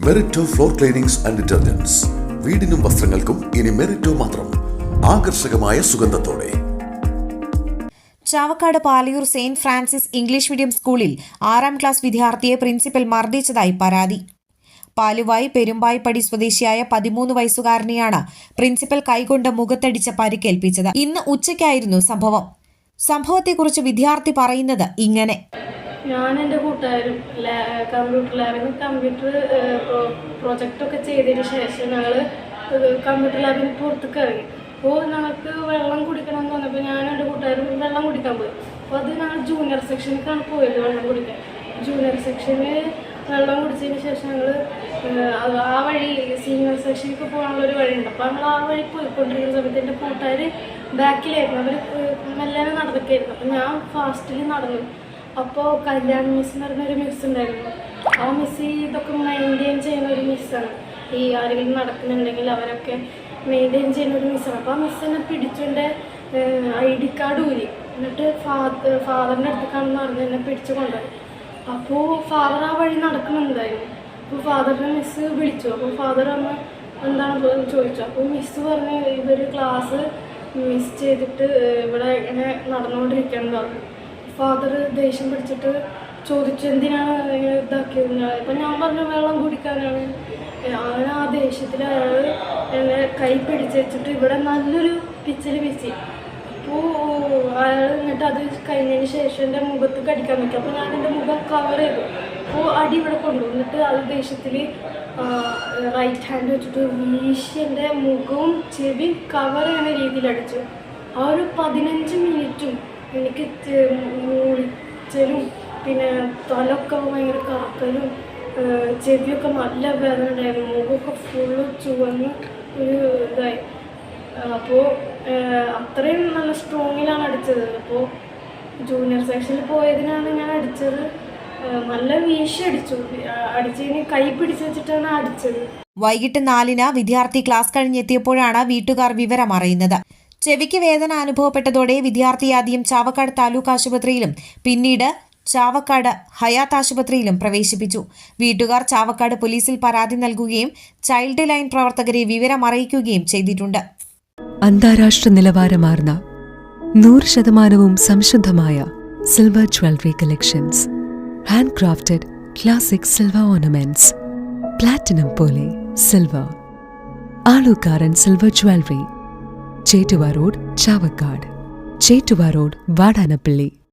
മെറിറ്റോ floor cleanings and detergents. വീടിനും വസ്ത്രങ്ങൾക്കും ഇനി മെറിറ്റോ മാത്രം. ആകർഷകമായ സുഗന്ധത്തോടെ. Chavakkad Palayur saint Francis English medium സ്കൂളിൽ 6ാം ക്ലാസ് വിദ്യാർത്ഥിയെ പ്രിൻസിപ്പൽ മർദ്ദിച്ചതായി പരാതി. പാലുവായി പെരുമ്പായിപ്പടി സ്വദേശിയായ 13 വയസ്സുകാരനെയാണ് പ്രിൻസിപ്പൽ കൈകൊണ്ട് മുഖത്തടിച്ച് പരിക്കേൽപ്പിച്ചത്. ഇന്ന് ഉച്ചയ്ക്കായിരുന്നു സംഭവം. സംഭവത്തെക്കുറിച്ച് വിദ്യാർത്ഥി പറയുന്നത് ഇങ്ങനെ: ഞാൻ എൻ്റെ കൂട്ടുകാരും കമ്പ്യൂട്ടർ പ്രൊജക്റ്റൊക്കെ ചെയ്തതിന് ശേഷം ഞങ്ങൾ കമ്പ്യൂട്ടർ ലാബിന് പുറത്തേക്ക് ഇറങ്ങി. അപ്പോൾ ഞങ്ങൾക്ക് വെള്ളം കുടിക്കണം എന്ന് പറഞ്ഞപ്പോൾ ഞാൻ എൻ്റെ കൂട്ടുകാരും വെള്ളം കുടിക്കാൻ പോയി. അപ്പോൾ അത് ഞങ്ങൾ ജൂനിയർ സെക്ഷനിലേക്കാണ് പോയത് വെള്ളം കുടിക്കാൻ. ജൂനിയർ സെക്ഷന് വെള്ളം കുടിച്ചതിന് ശേഷം ഞങ്ങൾ ആ വഴി സീനിയർ സെക്ഷനിലേക്ക് പോകാനുള്ളൊരു വഴിയുണ്ട്. അപ്പോൾ ഞങ്ങൾ ആ വഴി പോയിക്കൊണ്ടിരിക്കുന്ന സമയത്ത് എൻ്റെ കൂട്ടുകാർ ബാക്കിലായിരുന്നു. അവർ മെല്ലനെ നടന്നൊക്കെയായിരുന്നു. അപ്പോൾ ഞാൻ ഫാസ്റ്റിൽ നടന്നു. അപ്പോൾ കല്യാൺ മിസ് എന്ന് പറഞ്ഞൊരു മിസ് ഉണ്ടായിരുന്നു. ആ മിസ് ഇതൊക്കെ മെയിൻറ്റെയിൻ ചെയ്യുന്ന ഒരു മിസ്സാണ്. ഈ ആരെങ്കിലും നടക്കുന്നുണ്ടെങ്കിൽ അവരൊക്കെ മെയിൻറ്റെയിൻ ചെയ്യുന്ന ഒരു മിസ്സാണ്. അപ്പോൾ ആ മിസ് എന്നെ പിടിച്ചെൻ്റെ ID കാർഡ് ഊരി. എന്നിട്ട് ഫാദറിൻ്റെ അടുത്തേക്കാണെന്ന് പറഞ്ഞ് എന്നെ പിടിച്ചു കൊണ്ടുപോയി. അപ്പോൾ ഫാദർ ആ വഴി നടക്കുന്നുണ്ടായിരുന്നു. അപ്പോൾ ഫാദറിനെ മിസ് വിളിച്ചു. അപ്പോൾ ഫാദർ അന്ന് എന്താണ് ചോദിച്ചു. അപ്പോൾ മിസ് പറഞ്ഞ് ഇവർ ക്ലാസ് മിസ് ചെയ്തിട്ട് ഇവിടെ ഇങ്ങനെ നടന്നുകൊണ്ടിരിക്കുകയെന്ന് പറഞ്ഞു. ഫാദർ ദേഷ്യം പിടിച്ചിട്ട് ചോദിച്ചു എന്തിനാണ് ഇതാക്കിയത്. ഇപ്പം ഞാൻ പറഞ്ഞു വെള്ളം കുടിക്കാനാണ്. അങ്ങനെ ആ ദേഷ്യത്തിൽ അയാൾ എന്നെ കൈ പിടിച്ച് വെച്ചിട്ട് ഇവിടെ നല്ലൊരു പിച്ചിൽ വീശി. അപ്പോൾ അയാൾ എന്നിട്ട് അത് കഴിഞ്ഞതിന് ശേഷം എൻ്റെ മുഖത്ത് കടിക്കാൻ നോക്കി. അപ്പോൾ ഞാൻ എൻ്റെ മുഖം കവർ ചെയ്തു. അപ്പോൾ അടി ഇവിടെ കൊണ്ടുപോകും. എന്നിട്ട് അത് ദേഷ്യത്തിൽ റൈറ്റ് ഹാൻഡ് വെച്ചിട്ട് വീശി എൻ്റെ മുഖവും ചെവി കവർ ചെയ്യുന്ന രീതിയിൽ അടിച്ചു. ആ ഒരു 15 മിനിറ്റും എനിക്ക് മൂളിച്ചലും പിന്നെ തലൊക്കെ ഭയങ്കര കറക്കലും ചെവിയൊക്കെ നല്ല വേദന ഉണ്ടായിരുന്നു. മുഖമൊക്കെ ഫുള്ള് ചുവന്ന് ഒരു ഇതായി. അപ്പോൾ അത്രയും നല്ല സ്ട്രോങ്ങിലാണ് അടിച്ചത്. അപ്പോൾ ജൂനിയർ സെക്ഷനിൽ പോയതിനാണ് ഞാൻ അടിച്ചത്. നല്ല വീശി അടിച്ചു. അടിച്ചതിന് കൈ പിടിച്ചു വെച്ചിട്ടാണ് അടിച്ചത്. വൈകിട്ട് 4-ന് വിദ്യാർത്ഥി ക്ലാസ് കഴിഞ്ഞെത്തിയപ്പോഴാണ് വീട്ടുകാർ വിവരം അറിയുന്നത്. ചെവിക്ക് വേദന അനുഭവപ്പെട്ടതോടെ വിദ്യാർത്ഥി ആദ്യം ചാവക്കാട് താലൂക്ക് ആശുപത്രിയിലും പിന്നീട് ചാവക്കാട് ഹയാത്ത് ആശുപത്രിയിലും പ്രവേശിപ്പിച്ചു. വീട്ടുകാർ ചാവക്കാട് പോലീസിൽ പരാതി നൽകുകയും ചൈൽഡ് ലൈൻ പ്രവർത്തകരെ വിവരം അറിയിക്കുകയും ചെയ്തിട്ടുണ്ട്. അന്താരാഷ്ട്ര നിലവാരമാർന്ന 100% സംശുദ്ധമായ silver jewellery collections, hand crafted classic silver ornaments, platinum പോലെ silver, Alukkaran silver jewellery, Chettuva road Chavakkad, Chettuva road Vadanappally.